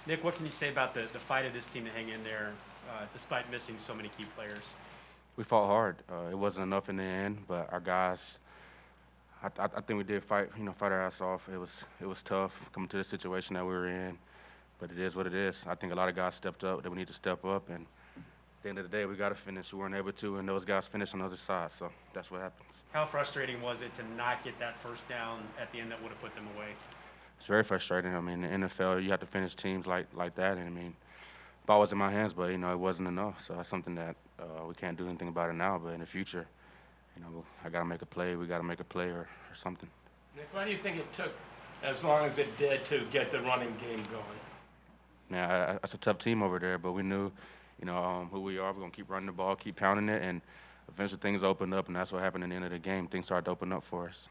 Nick, what can you say about the fight of this team to hang in there despite missing so many key players? We fought hard. It wasn't enough in the end, but our guys, I think we did fight our ass off. It was tough coming to the situation that we were in, but it is what it is. I think a lot of guys stepped up that we need to step up, and at the end of the day, we got to finish. We weren't able to, and those guys finished on the other side, so that's what happens. How frustrating was it to not get that first down at the end that would have put them away? It's very frustrating. I mean, in the NFL, you have to finish teams like that, and I mean, ball was in my hands, but it wasn't enough. So that's something that we can't do anything about it now. But in the future, I got to make a play. We got to make a play or something. Nick, why do you think it took as long as it did to get the running game going? Yeah, that's a tough team over there, but we knew, who we are. We're gonna keep running the ball, keep pounding it, and eventually things opened up, and that's what happened at the end of the game. Things started to open up for us.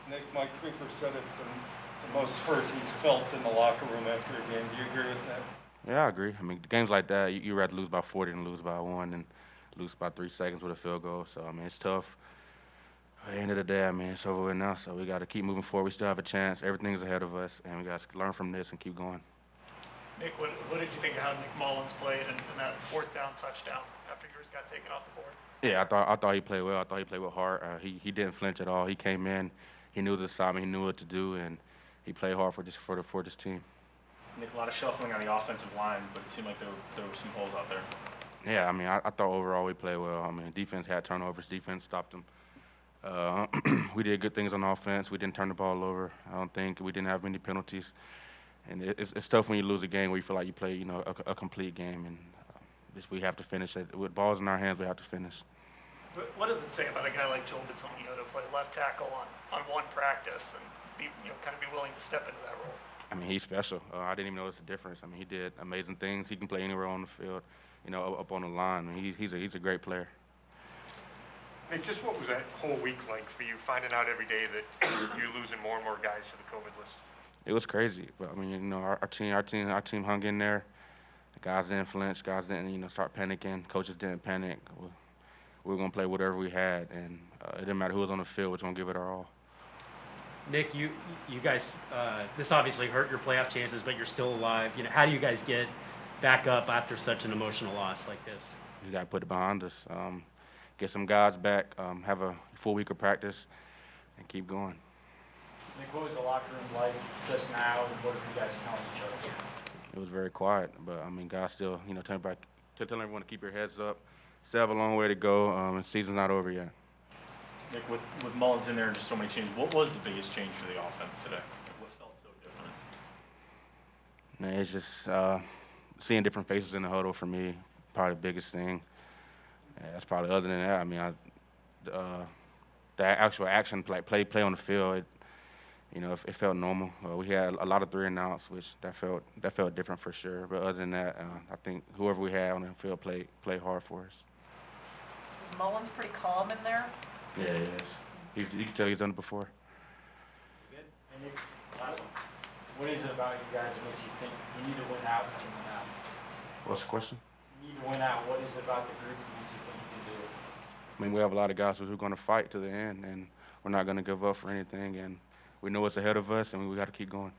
Nick, Mike Cooper said it's the most hurt he's felt in the locker room after a game. Do you agree with that? Yeah, I agree. I mean, games like that, you'd rather lose by 40 than lose by 1 and lose by 3 seconds with a field goal. So, I mean, it's tough. At the end of the day, I mean, it's over with now, so we got to keep moving forward. We still have a chance. Everything's ahead of us, and we got to learn from this and keep going. Nick, what did you think of how Nick Mullins played in that fourth down touchdown after yours got taken off the board? Yeah, I thought he played well. I thought he played with heart. He didn't flinch at all. He came in, he knew the assignment, he knew what to do, and he played hard for this team. Nick, a lot of shuffling on the offensive line, but it seemed like there were some holes out there. Yeah, I mean, I thought overall we played well. I mean, defense had turnovers. Defense stopped them. We did good things on offense. We didn't turn the ball over. I don't think we didn't have many penalties. And it's tough when you lose a game where you feel like you play, a complete game. And we have to finish it. With balls in our hands, we have to finish. But what does it say about a guy like Joel Bitonio to play left tackle on one practice and be kind of be willing to step into that role? I mean, he's special. I didn't even notice the difference. I mean, he did amazing things. He can play anywhere on the field, up on the line. I mean, he's a great player. Hey, just what was that whole week like for you, finding out every day that you're losing more and more guys to the COVID list? It was crazy, but I mean, our team hung in there. The guys didn't flinch. Guys didn't, start panicking. Coaches didn't panic. We were gonna play whatever we had, and it didn't matter who was on the field. We were gonna give it our all. Nick, you guys, this obviously hurt your playoff chances, but you're still alive. How do you guys get back up after such an emotional loss like this? We got to put it behind us. Get some guys back. Have a full week of practice, and keep going. Nick, what was the locker room like just now, and what are you guys telling each other? It was very quiet, but I mean, guys still, telling everyone to keep your heads up. Still have a long way to go, and the season's not over yet. Nick, with Mullins in there and just so many changes, what was the biggest change for the offense today? What felt so different? Man, it's just seeing different faces in the huddle for me, probably the biggest thing. That's probably other than that. I mean, the actual action, like play on the field, it felt normal. We had a lot of 3-and-outs, which that felt different for sure. But other than that, I think whoever we had on the field played hard for us. Is Mullins pretty calm in there? Yeah, he is. You can tell he's done it before. Good. And Nick, last one. What is it about you guys that makes you think you need to win out and win out? What's the question? You need to win out. What is it about the group that makes you think you can do it? I mean, we have a lot of guys who are going to fight to the end, and we're not going to give up for anything. And we know what's ahead of us, and we got to keep going.